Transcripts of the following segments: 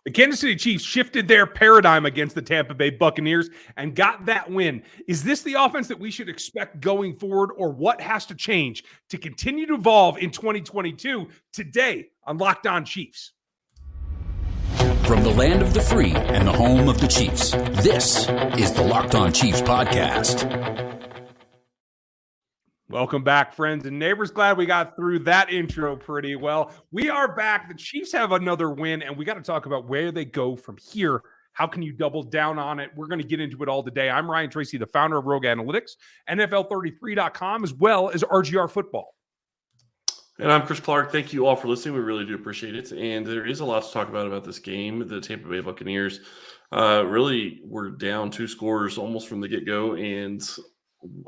The Kansas City Chiefs shifted their paradigm against the Tampa Bay Buccaneers and got that win. Is this the offense that we should expect going forward, or what has to change to continue to evolve in 2022? Today on Locked On Chiefs. From the land of the free and the home of the Chiefs, this is the Locked On Chiefs podcast. Welcome back, friends and neighbors. Glad we got through that intro pretty well. We are back. The Chiefs have another win, and we got to talk about where they go from here. How can you double down on it? We're going to get into it all today. I'm Ryan Tracy, the founder of Rogue Analytics, NFL33.com, as well as RGR Football. And I'm Chris Clark. Thank you all for listening. We really do appreciate it. And there is a lot to talk about this game. The Tampa Bay Buccaneers really were down 2 scores almost from the get-go, and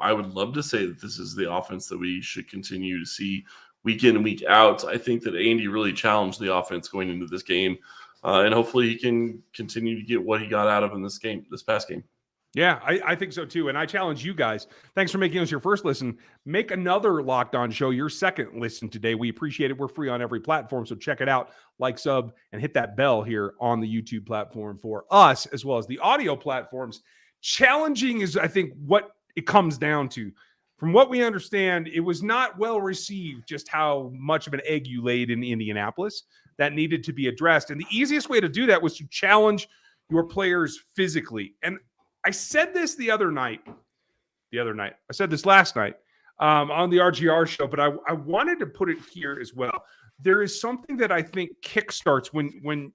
I would love to say that this is the offense that we should continue to see week in and week out. I think that Andy really challenged the offense going into this game, and hopefully he can continue to get what he got out of in this past game. Yeah, I think so too. And I challenge you guys. Thanks for making us your first listen. Make another Locked On show your second listen today. We appreciate it. We're free on every platform, so check it out. Like, sub, and hit that bell here on the YouTube platform for us, as well as the audio platforms. Challenging is, I think, what it comes down to. From what we understand, it was not well received just how much of an egg you laid in Indianapolis. That needed to be addressed. And the easiest way to do that was to challenge your players physically. And I said this the other night. I said this last night on the RGR show, but I wanted to put it here as well. There is something that I think kickstarts when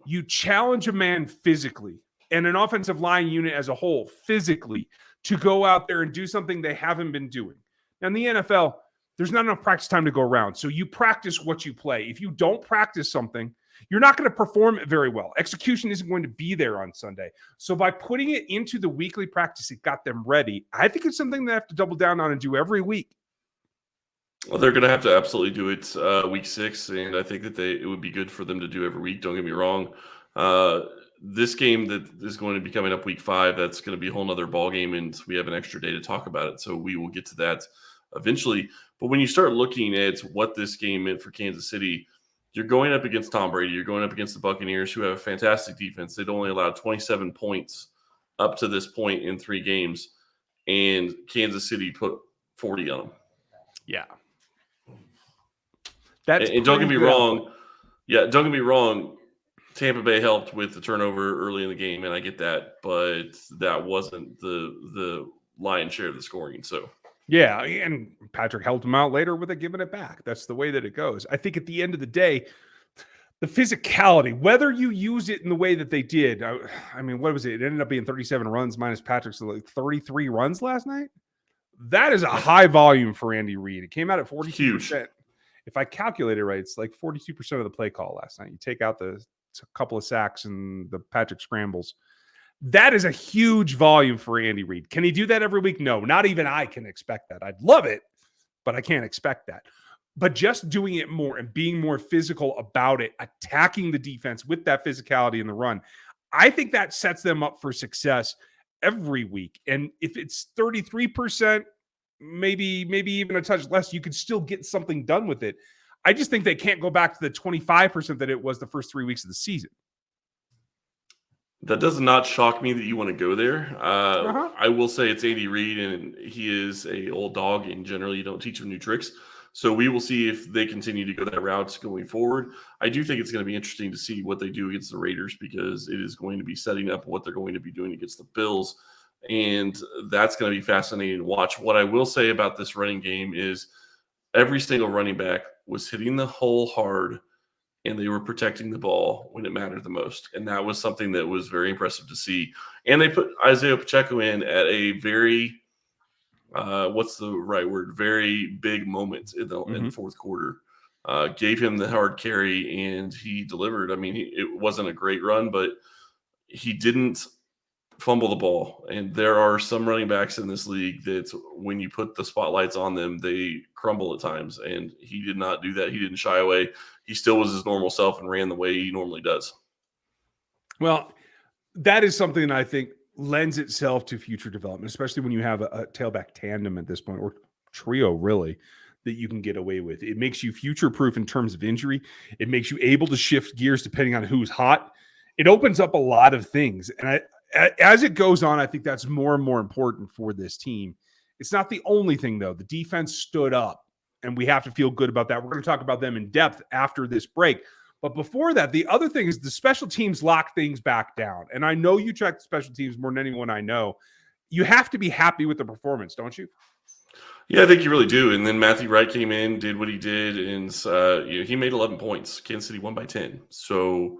you challenge a man physically and an offensive line unit as a whole physically to go out there and do something they haven't been doing. Now, in the NFL, there's not enough practice time to go around. So you practice what you play. If you don't practice something, you're not going to perform it very well. Execution isn't going to be there on Sunday. So by putting it into the weekly practice, it got them ready. I think it's something they have to double down on and do every week. Well, they're going to have to absolutely do it week 6, and I think that it would be good for them to do every week. Don't get me wrong. This game that is going to be coming up week 5, that's going to be a whole nother ball game, and we have an extra day to talk about it. So we will get to that eventually. But when you start looking at what this game meant for Kansas City, you're going up against Tom Brady. You're going up against the Buccaneers, who have a fantastic defense. They'd only allowed 27 points up to this point in 3 games, and Kansas City put 40 on them. Yeah. And don't get me wrong. Yeah, don't get me wrong. Tampa Bay helped with the turnover early in the game, and I get that, but that wasn't the lion's share of the scoring. So, yeah, and Patrick helped him out later with it, giving it back. That's the way that it goes. I think at the end of the day, the physicality, whether you use it in the way that they did, I mean, what was it? It ended up being 37 runs minus Patrick's 33 runs last night. That is a high volume for Andy Reid. It came out at 42%. Huge. If I calculate it right, it's like 42% of the play call last night. You take out a couple of sacks and the Patrick scrambles. That is a huge volume for Andy Reid. Can he do that every week? No, not even I can expect that. I'd love it, but I can't expect that. But just doing it more and being more physical about it, attacking the defense with that physicality in the run, I think that sets them up for success every week. And if it's 33%, maybe even a touch less, you could still get something done with it. I just think they can't go back to the 25% that it was the first 3 weeks of the season. That does not shock me that you want to go there. I will say it's Andy Reid, and he is a old dog, and generally you don't teach him new tricks. So we will see if they continue to go that route going forward. I do think it's going to be interesting to see what they do against the Raiders, because it is going to be setting up what they're going to be doing against the Bills. And that's going to be fascinating to watch. What I will say about this running game is every single running back was hitting the hole hard, and they were protecting the ball when it mattered the most. And that was something that was very impressive to see. And they put Isaiah Pacheco in at a very, very big moment in the fourth quarter. Gave him the hard carry, and he delivered. I mean, it wasn't a great run, but he didn't fumble the ball. And there are some running backs in this league that when you put the spotlights on them, they crumble at times. And he did not do that. He didn't shy away. He still was his normal self and ran the way he normally does. Well, that is something that I think lends itself to future development, especially when you have a tailback tandem at this point, or trio really, that you can get away with. It makes you future-proof in terms of injury. It makes you able to shift gears depending on who's hot. it opens up a lot of things. And as it goes on, I think that's more and more important for this team. It's not the only thing, though. The defense stood up, and we have to feel good about that. We're going to talk about them in depth after this break. But before that, the other thing is the special teams lock things back down. And I know you track the special teams more than anyone I know. You have to be happy with the performance, don't you? Yeah, I think you really do. And then Matthew Wright came in, did what he did, and he made 11 points. Kansas City won by 10. So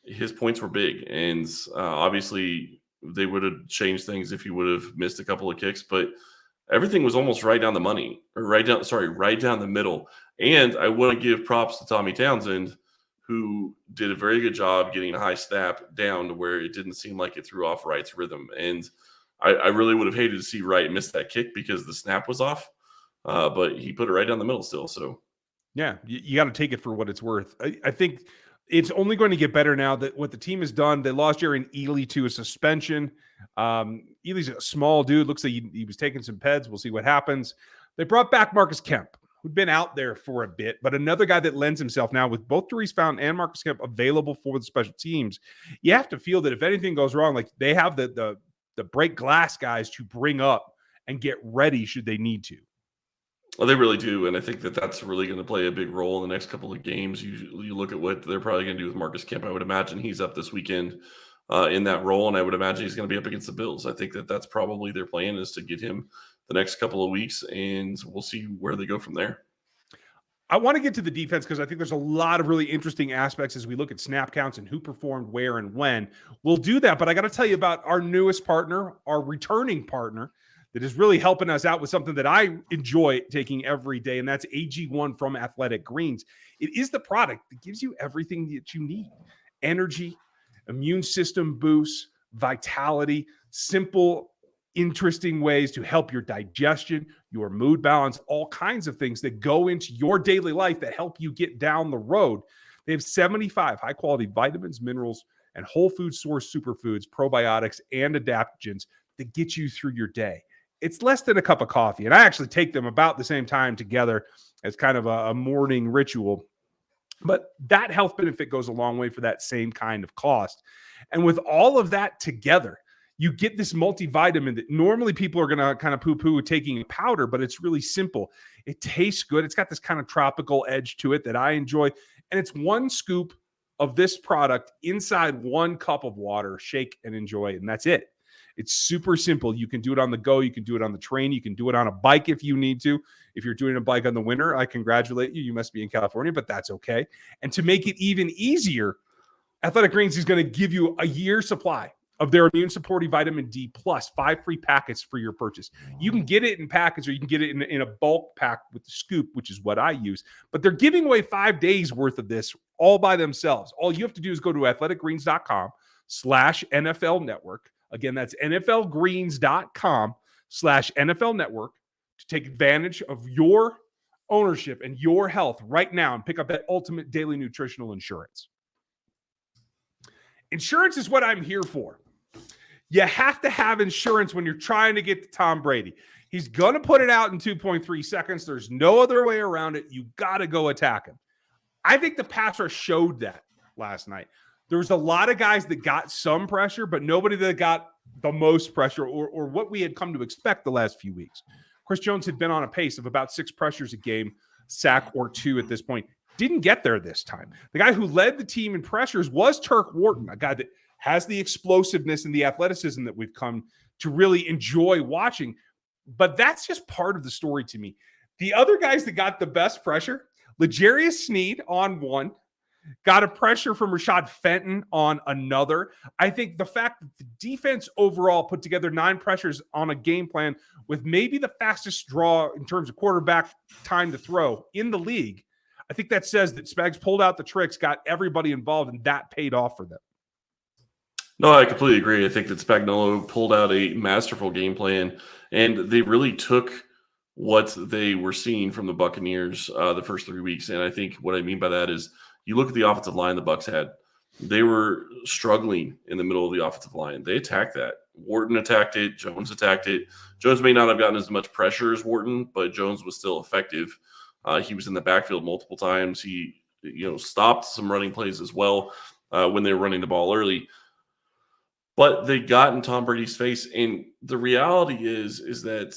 his points were big. And obviously they would have changed things if he would have missed a couple of kicks. But everything was almost right down the money, or right down the middle. And I want to give props to Tommy Townsend, who did a very good job getting a high snap down to where it didn't seem like it threw off Wright's rhythm. And I really would have hated to see Wright miss that kick because the snap was off, but he put it right down the middle still. So, yeah, you got to take it for what it's worth. I think it's only going to get better now that what the team has done. They lost Jaron Ely to a suspension. Ely's a small dude. Looks like he was taking some peds. We'll see what happens. They brought back Marcus Kemp, who'd been out there for a bit, but another guy that lends himself now with both Therese Fountain and Marcus Kemp available for the special teams. You have to feel that if anything goes wrong, like they have the break glass guys to bring up and get ready should they need to. Well, they really do, and I think that that's really going to play a big role in the next couple of games. You look at what they're probably going to do with Marcus Kemp. I would imagine he's up this weekend in that role, and I would imagine he's going to be up against the Bills. I think that that's probably their plan, is to get him the next couple of weeks, and we'll see where they go from there. I want to get to the defense because I think there's a lot of really interesting aspects as we look at snap counts and who performed where and when. We'll do that, but I got to tell you about our newest partner, our returning partner, that is really helping us out with something that I enjoy taking every day, and that's AG1 from Athletic Greens. It is the product that gives you everything that you need: energy, immune system boosts, vitality, simple, interesting ways to help your digestion, your mood balance, all kinds of things that go into your daily life that help you get down the road. They have 75 high-quality vitamins, minerals, and whole food source superfoods, probiotics, and adaptogens that get you through your day. It's less than a cup of coffee, and I actually take them about the same time together as kind of a morning ritual. But that health benefit goes a long way for that same kind of cost. And with all of that together, you get this multivitamin that normally people are going to kind of poo-poo taking a powder, but it's really simple. It tastes good. It's got this kind of tropical edge to it that I enjoy. And it's one scoop of this product inside 1 cup of water. Shake and enjoy, and that's it. It's super simple. You can do it on the go. You can do it on the train. You can do it on a bike if you need to. If you're doing a bike on the winter, I congratulate you. You must be in California, but that's okay. And to make it even easier, Athletic Greens is going to give you a year's supply of their immune supporting vitamin D plus 5 free packets for your purchase. You can get it in packets, or you can get it in a bulk pack with the scoop, which is what I use. But they're giving away 5 days worth of this all by themselves. All you have to do is go to athleticgreens.com/NFL network. Again, that's nflgreens.com/NFL network to take advantage of your ownership and your health right now and pick up that ultimate daily nutritional insurance. Insurance is what I'm here for. You have to have insurance when you're trying to get to Tom Brady. He's going to put it out in 2.3 seconds. There's no other way around it. You got to go attack him. I think the pass rush showed that last night. There was a lot of guys that got some pressure, but nobody that got the most pressure or what we had come to expect the last few weeks. Chris Jones had been on a pace of about 6 pressures a game, sack or 2 at this point. Didn't get there this time. The guy who led the team in pressures was Turk Wharton, a guy that has the explosiveness and the athleticism that we've come to really enjoy watching. But that's just part of the story to me. The other guys that got the best pressure, L'Jarius Sneed on 1, got a pressure from Rashad Fenton on another. I think the fact that the defense overall put together 9 pressures on a game plan with maybe the fastest draw in terms of quarterback time to throw in the league, I think that says that Spags pulled out the tricks, got everybody involved, and that paid off for them. No, I completely agree. I think that Spagnuolo pulled out a masterful game plan, and they really took what they were seeing from the Buccaneers the first 3 weeks. And I think what I mean by that is you look at the offensive line the Bucs had. They were struggling in the middle of the offensive line. They attacked that. Wharton attacked it. Jones attacked it. Jones may not have gotten as much pressure as Wharton, but Jones was still effective. He was in the backfield multiple times. He stopped some running plays as well. when they were running the ball early. But they got in Tom Brady's face. And the reality is that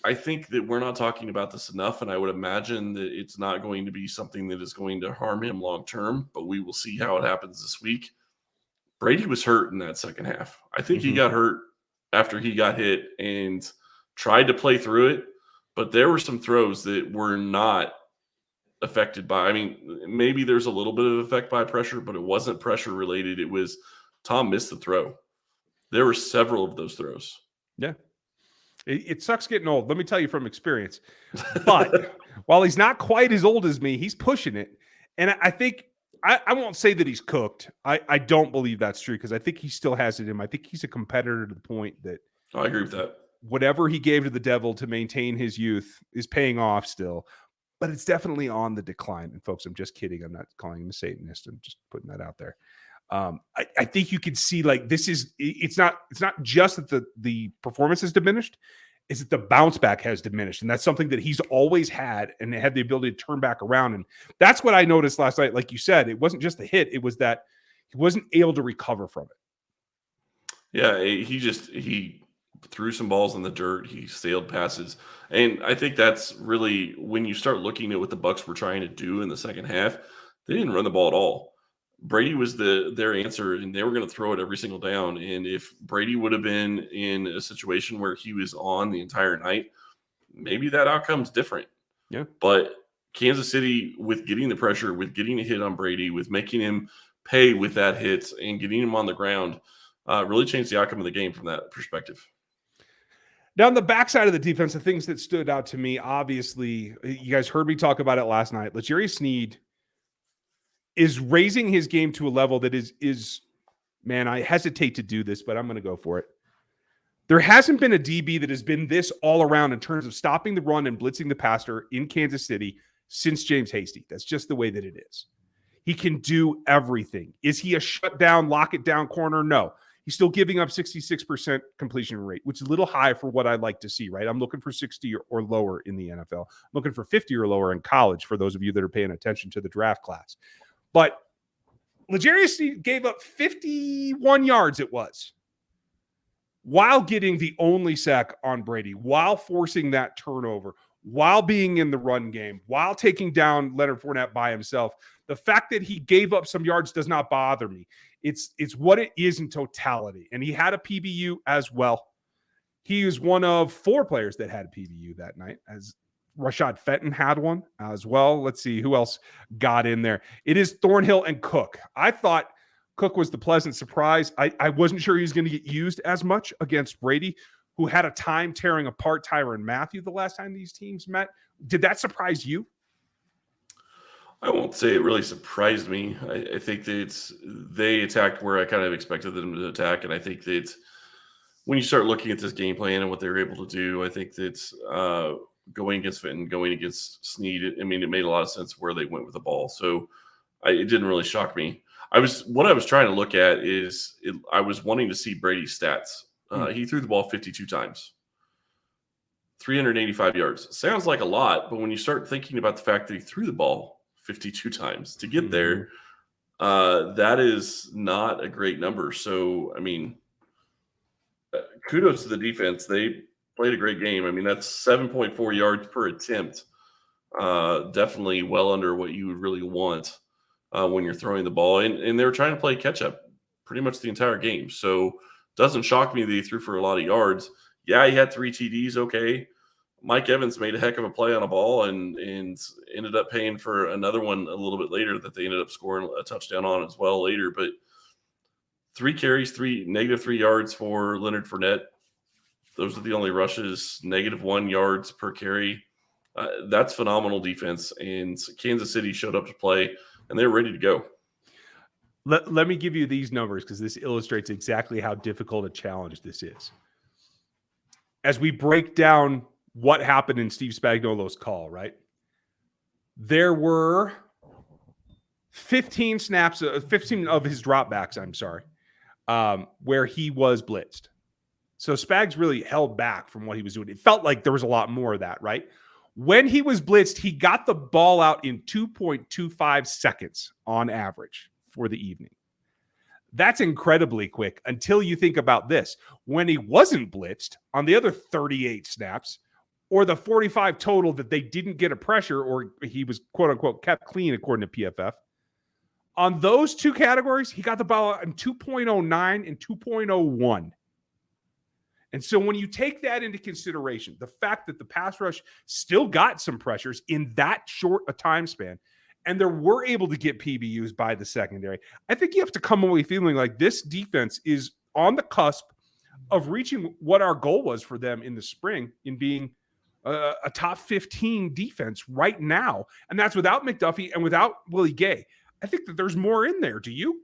I think that we're not talking about this enough. And I would imagine that it's not going to be something that is going to harm him long term. But we will see how it happens this week. Brady was hurt in that second half. I think he got hurt after he got hit and tried to play through it. But there were some throws that were not affected by, I mean, maybe there's a little bit of effect by pressure, but it wasn't pressure related. It was Tom missed the throw. There were several of those throws. Yeah. It sucks getting old. Let me tell you from experience. But while he's not quite as old as me, he's pushing it. And I think, I won't say that he's cooked. I don't believe that's true because I think he still has it in him. I think he's a competitor to the point that I agree with that. Whatever he gave to the devil to maintain his youth is paying off still. But it's definitely on the decline. And folks, I'm just kidding. I'm not calling him a Satanist. I'm just putting that out there. I think you can see like this is it's not just that the performance has diminished, is that the bounce back has diminished. And that's something that he's always had and had the ability to turn back around. And that's what I noticed last night. Like you said, it wasn't just the hit, it was that he wasn't able to recover from it. Yeah, he threw some balls in the dirt, he sailed passes. And I think that's really when you start looking at what the Bucs were trying to do in the second half, they didn't run the ball at all. Brady was their answer, and they were going to throw it every single down. And if Brady would have been in a situation where he was on the entire night, maybe that outcome's different. Yeah. But Kansas City, with getting the pressure, with getting a hit on Brady, with making him pay with that hit and getting him on the ground, really changed the outcome of the game from that perspective. Now, on the backside of the defense, the things that stood out to me, obviously, you guys heard me talk about it last night. L'Jarius Sneed is raising his game to a level that is, man, I hesitate to do this, but I'm going to go for it. There hasn't been a DB that has been this all around in terms of stopping the run and blitzing the passer in Kansas City since James Hasty. That's just the way that it is. He can do everything. Is he a shutdown, lock it down corner? No. He's still giving up 66% completion rate, which is a little high for what I'd like to see, right? I'm looking for 60 or lower in the NFL. I'm looking for 50 or lower in college for those of you that are paying attention to the draft class. But L'Jarius gave up 51 yards, it was, while getting the only sack on Brady, while forcing that turnover, while being in the run game, while taking down Leonard Fournette by himself. The fact that he gave up some yards does not bother me. It's what it is in totality. And he had a PBU as well. He was one of 4 players that had a PBU that night, as Rashad Fenton had one as well. Let's see who else got in there. It is Thornhill and Cook. I thought Cook was the pleasant surprise. I wasn't sure he was going to get used as much against Brady, who had a time tearing apart Tyrann Mathieu the last time these teams met. Did that surprise you? I won't say it really surprised me. I think that they attacked where I kind of expected them to attack. And I think that when you start looking at this game plan and what they were able to do, I think that going against Fenton, going against Sneed, it made a lot of sense where they went with the ball. So it didn't really shock me. What I was trying to look at is I was wanting to see Brady's stats. He threw the ball 52 times, 385 yards. Sounds like a lot, but when you start thinking about the fact that he threw the ball 52 times to get there, that is not a great number. So, kudos to the defense. They played a great game. That's 7.4 yards per attempt. Definitely well under what you would really want when you're throwing the ball. And they were trying to play catch up pretty much the entire game. So doesn't shock me that he threw for a lot of yards. Yeah, he had 3 TDs. Okay. Mike Evans made a heck of a play on a ball and ended up paying for another one a little bit later that they ended up scoring a touchdown on as well later. But 3 carries, -3 yards for Leonard Fournette. Those are the only rushes, -1 yards per carry. That's phenomenal defense. And Kansas City showed up to play, and they were ready to go. Let me give you these numbers because this illustrates exactly how difficult a challenge this is. As we break down what happened in Steve Spagnuolo's call, right? There were 15 snaps, 15 of his dropbacks, where he was blitzed. So Spags really held back from what he was doing. It felt like there was a lot more of that, right? When he was blitzed, he got the ball out in 2.25 seconds on average for the evening. That's incredibly quick until you think about this. When he wasn't blitzed on the other 38 snaps, or the 45 total that they didn't get a pressure, or he was quote unquote kept clean according to PFF. On those two categories, he got the ball in 2.09 and 2.01. And so when you take that into consideration, the fact that the pass rush still got some pressures in that short a time span, and they were able to get PBUs by the secondary, I think you have to come away feeling like this defense is on the cusp of reaching what our goal was for them in the spring, in being a top 15 defense right now. And that's without McDuffie and without Willie Gay. I think that there's more in there. Do you?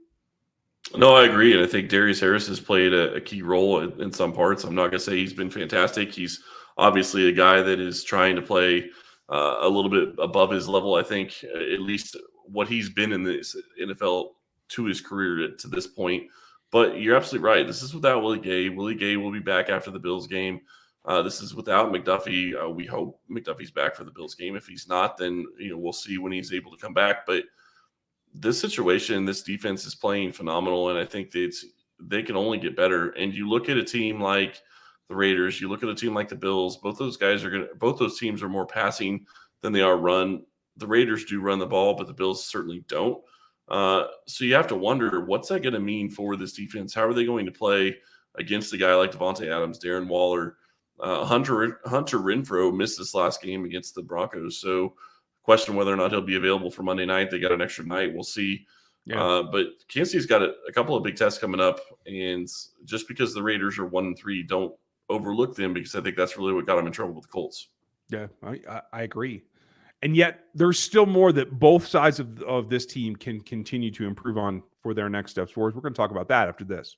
No, I agree. And I think Darius Harris has played a key role in some parts. I'm not going to say he's been fantastic. He's obviously a guy that is trying to play a little bit above his level. I think at least what he's been in this NFL to his career to this point. But you're absolutely right. This is without Willie Gay. Willie Gay will be back after the Bills game. This is without McDuffie. We hope McDuffie's back for the Bills game. If he's not, then we'll see when he's able to come back. But this situation, this defense is playing phenomenal, and I think that they can only get better. And you look at a team like the Raiders, you look at a team like the Bills. Both those teams are more passing than they are run. The Raiders do run the ball, but the Bills certainly don't. So you have to wonder, what's that going to mean for this defense? How are they going to play against a guy like Devontae Adams, Darren Waller? Hunter Renfrow missed this last game against the Broncos, so question whether or not he'll be available for Monday night. They got an extra night. We'll see. Yeah. But Kansas City's got a couple of big tests coming up, and just because the Raiders are 1-3, don't overlook them, because I think that's really what got them in trouble with the Colts. Yeah, I agree. And yet there's still more that both sides of this team can continue to improve on for their next steps forward. We're going to talk about that after this.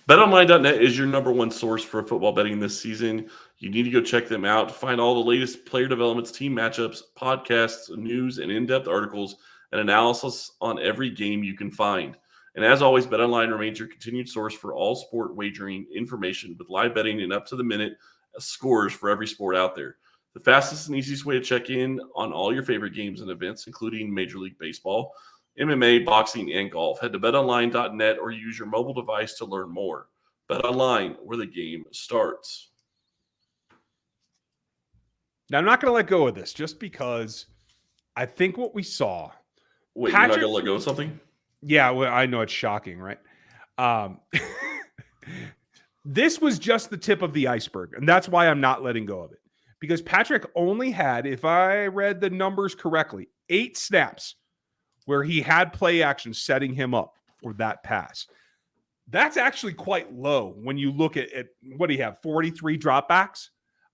BetOnline.net is your number one source for football betting this season. You need to go check them out. Find all the latest player developments, team matchups, podcasts, news, and in-depth articles and analysis on every game you can find. And as always, BetOnline remains your continued source for all sport wagering information, with live betting and up-to-the-minute scores for every sport out there. The fastest and easiest way to check in on all your favorite games and events, including Major League Baseball, MMA, boxing, and golf. Head to betonline.net or use your mobile device to learn more. BetOnline, where the game starts. Now, I'm not going to let go of this just because I think what we saw. Wait, you're not going to let go of something? Yeah, well, I know it's shocking, right? This was just the tip of the iceberg, and that's why I'm not letting go of it. Because Patrick only had, if I read the numbers correctly, 8 snaps where he had play action setting him up for that pass. That's actually quite low when you look at what do you have, 43 dropbacks?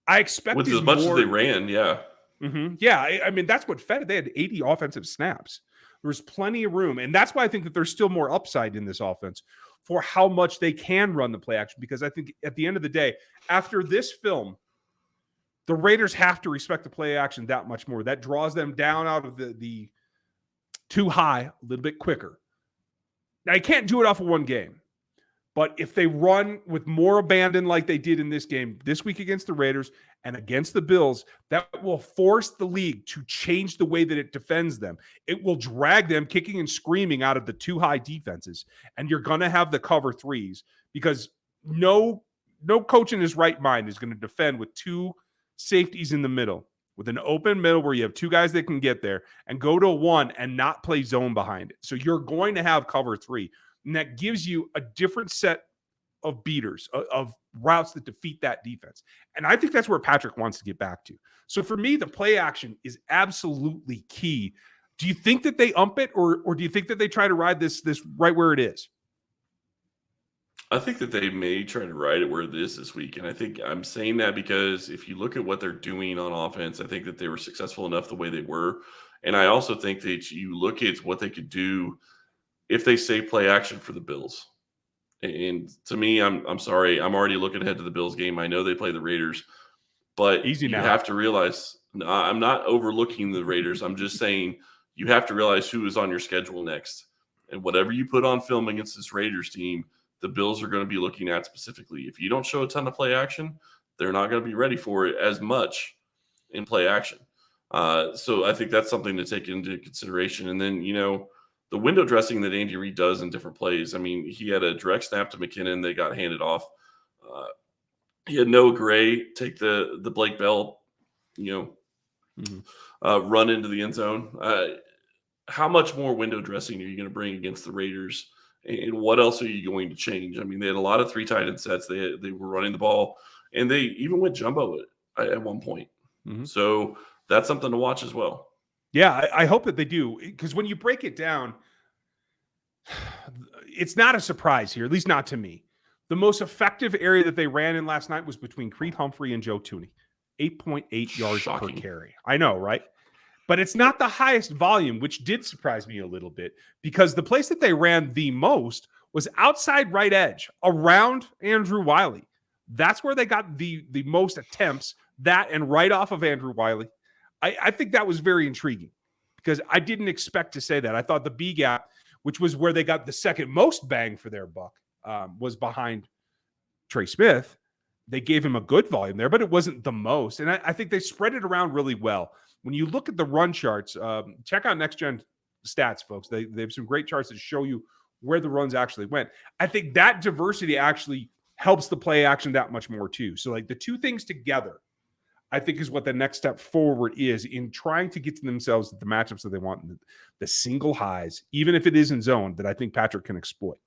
I expected with as much as they ran, yeah. Mm-hmm. Yeah, I mean, that's what fed it. They had 80 offensive snaps. There was plenty of room, and that's why I think that there's still more upside in this offense for how much they can run the play action, because I think at the end of the day, after this film, the Raiders have to respect the play action that much more. That draws them down out of the too high a little bit quicker. Now, you can't do it off of one game, but if they run with more abandon like they did in this game this week against the Raiders and against the Bills, that will force the league to change the way that it defends them. It will drag them kicking and screaming out of the too high defenses, and you're going to have the cover threes, because no coach in his right mind is going to defend with 2 safeties in the middle, with an open middle where you have 2 guys that can get there, and go to 1 and not play zone behind it. So you're going to have cover 3. And that gives you a different set of beaters, of routes that defeat that defense. And I think that's where Patrick wants to get back to. So for me, the play action is absolutely key. Do you think that they ump it, or do you think that they try to ride this right where it is? I think that they may try to ride it where it is this week. And I think I'm saying that because if you look at what they're doing on offense, I think that they were successful enough the way they were. And I also think that you look at what they could do if they say play action for the Bills. And to me, I'm sorry, I'm already looking ahead to the Bills game. I know they play the Raiders, but you have to realize, I'm not overlooking the Raiders. I'm just saying you have to realize who is on your schedule next. And whatever you put on film against this Raiders team, the Bills are going to be looking at specifically. If you don't show a ton of play action, they're not going to be ready for it as much in play action. So I think that's something to take into consideration. And then, the window dressing that Andy Reid does in different plays. I mean, he had a direct snap to McKinnon. They got handed off. He had Noah Gray take the Blake Bell, run into the end zone. How much more window dressing are you going to bring against the Raiders? And what else are you going to change? I mean, they had a lot of 3 tight end sets. They were running the ball, and they even went jumbo at one point. Mm-hmm. So that's something to watch as well. Yeah, I hope that they do, because when you break it down, it's not a surprise here, at least not to me. The most effective area that they ran in last night was between Creed Humphrey and Joe Thuney, 8.8 yards per carry. I know, right? But it's not the highest volume, which did surprise me a little bit, because the place that they ran the most was outside right edge around Andrew Wiley. That's where they got the most attempts, that and right off of Andrew Wiley. I think that was very intriguing, because I didn't expect to say that. I thought the B gap, which was where they got the second most bang for their buck, was behind Trey Smith. They gave him a good volume there, but it wasn't the most. And I think they spread it around really well. When you look at the run charts, check out Next Gen Stats, folks. They have some great charts that show you where the runs actually went. I think that diversity actually helps the play action that much more too. So like the two things together, I think, is what the next step forward is in trying to get to themselves the matchups that they want, the single highs, even if it is in zone, that I think Patrick can exploit.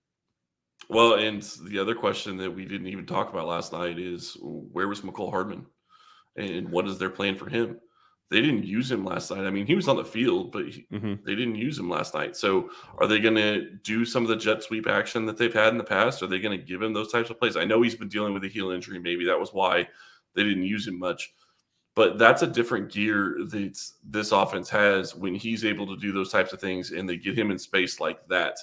Well, and the other question that we didn't even talk about last night is, where was McCole Hardman, and what is their plan for him? They didn't use him last night. I mean, he was on the field, but they didn't use him last night. So are they going to do some of the jet sweep action that they've had in the past? Are they going to give him those types of plays? I know he's been dealing with a heel injury. Maybe that was why they didn't use him much. But that's a different gear that this offense has when he's able to do those types of things and they get him in space like that.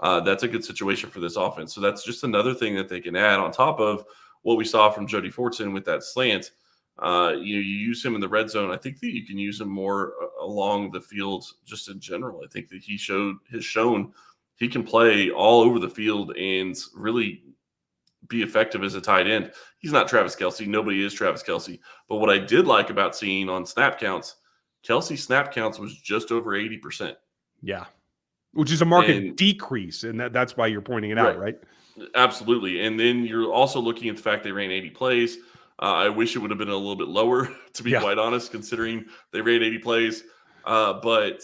That's a good situation for this offense. So that's just another thing that they can add on top of what we saw from Jody Fortson with that slant. You use him in the red zone. I think that you can use him more along the field just in general. I think that has shown he can play all over the field and really be effective as a tight end. He's not Travis Kelce. Nobody is Travis Kelce. But what I did like about seeing on snap counts, Kelce's snap counts was just over 80%. Yeah. Which is a market decrease. And that's why you're pointing it out, right? Absolutely. And then you're also looking at the fact they ran 80 plays. I wish it would have been a little bit lower, to be quite honest, considering they ran 80 plays. But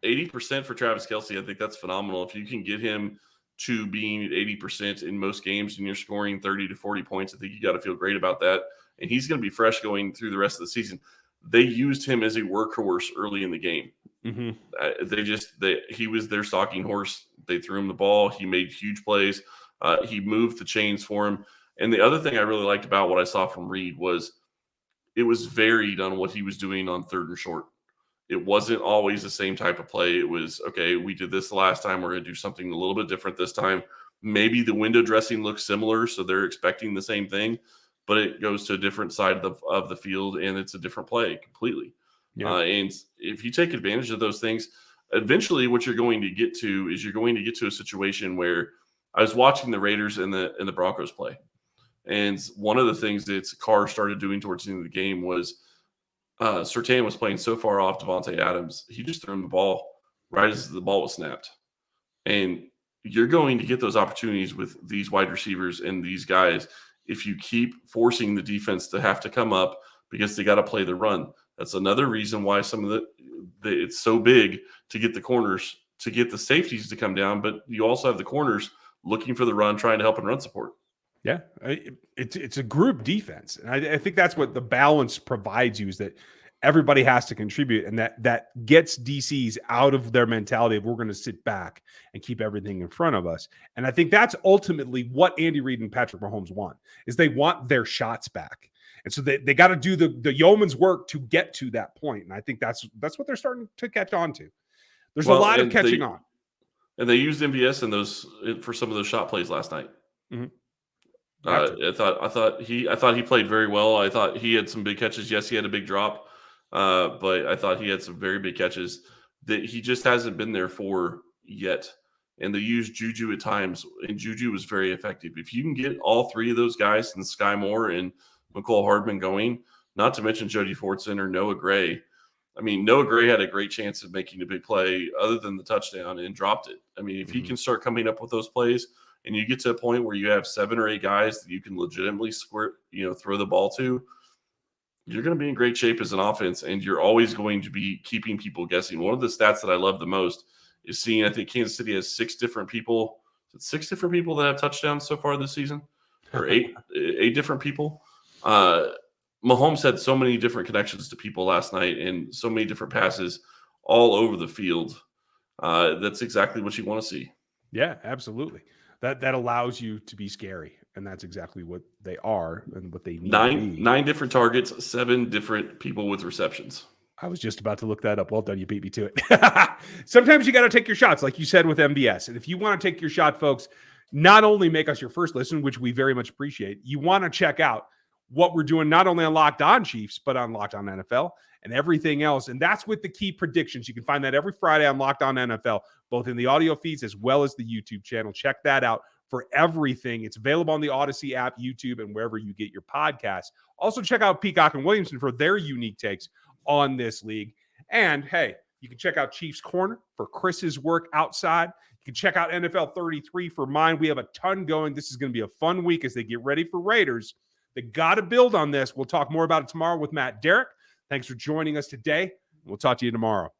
80% for Travis Kelce, I think that's phenomenal. If you can get him to being at 80% in most games and you're scoring 30 to 40 points, I think you got to feel great about that. And he's going to be fresh going through the rest of the season. They used him as a workhorse early in the game. He was their stalking horse. They threw him the ball. He made huge plays. He moved the chains for him. And the other thing I really liked about what I saw from Reed was it was varied on what he was doing on 3rd and short. It wasn't always the same type of play. It was, okay, we did this the last time. We're going to do something a little bit different this time. Maybe the window dressing looks similar, so they're expecting the same thing, but it goes to a different side of the field, and it's a different play completely. Yeah. And if you take advantage of those things, eventually what you're going to get to is you're going to get to a situation where I was watching the Raiders and the Broncos play. And one of the things that Carr started doing towards the end of the game was Surtain was playing so far off Devontae Adams. He just threw him the ball right as the ball was snapped. And you're going to get those opportunities with these wide receivers and these guys if you keep forcing the defense to have to come up because they got to play the run. That's another reason why some of it's so big to get the corners, to get the safeties to come down, but you also have the corners looking for the run, trying to help in run support. Yeah, it's a group defense. And I think that's what the balance provides you, is that everybody has to contribute, and that gets DCs out of their mentality of we're going to sit back and keep everything in front of us. And I think that's ultimately what Andy Reid and Patrick Mahomes want, is they want their shots back. And so they got to do the yeoman's work to get to that point. And I think that's what they're starting to catch on to. There's a lot of catching on. And they used MVS for some of those shot plays last night. Mm-hmm. I thought he played very well. I thought he had some big catches. Yes, he had a big drop, but I thought he had some very big catches that he just hasn't been there for yet. And they used Juju at times, and Juju was very effective. If you can get all three of those guys, and Sky Moore and McCole Hardman going, not to mention Jody Fortson or Noah Gray, I mean, Noah Gray had a great chance of making a big play other than the touchdown and dropped it. I mean, if he can start coming up with those plays and you get to a point where you have 7 or 8 guys that you can legitimately throw the ball to, you're going to be in great shape as an offense, and you're always going to be keeping people guessing. One of the stats that I love the most is seeing, I think Kansas City has 6 different people. Is it 6 different people that have touchdowns so far this season? Or 8 different people? Mahomes had so many different connections to people last night and so many different passes all over the field. That's exactly what you want to see. Yeah, absolutely. That allows you to be scary, and that's exactly what they are and what they need to be. 9 different targets, 7 different people with receptions. I was just about to look that up. Well done. You beat me to it. Sometimes you got to take your shots, like you said with MBS. And if you want to take your shot, folks, not only make us your first listen, which we very much appreciate, you want to check out what we're doing not only on Locked On Chiefs, but on Locked On NFL and everything else. And that's with the key predictions. You can find that every Friday on Locked On NFL, both in the audio feeds as well as the YouTube channel. Check that out for everything. It's available on the Odyssey app, YouTube, and wherever you get your podcasts. Also, check out Peacock and Williamson for their unique takes on this league. And hey, you can check out Chiefs Corner for Chris's work outside. You can check out NFL 33 for mine. We have a ton going. This is going to be a fun week as they get ready for Raiders. They got to build on this. We'll talk more about it tomorrow with Matt Derrick. Thanks for joining us today. We'll talk to you tomorrow.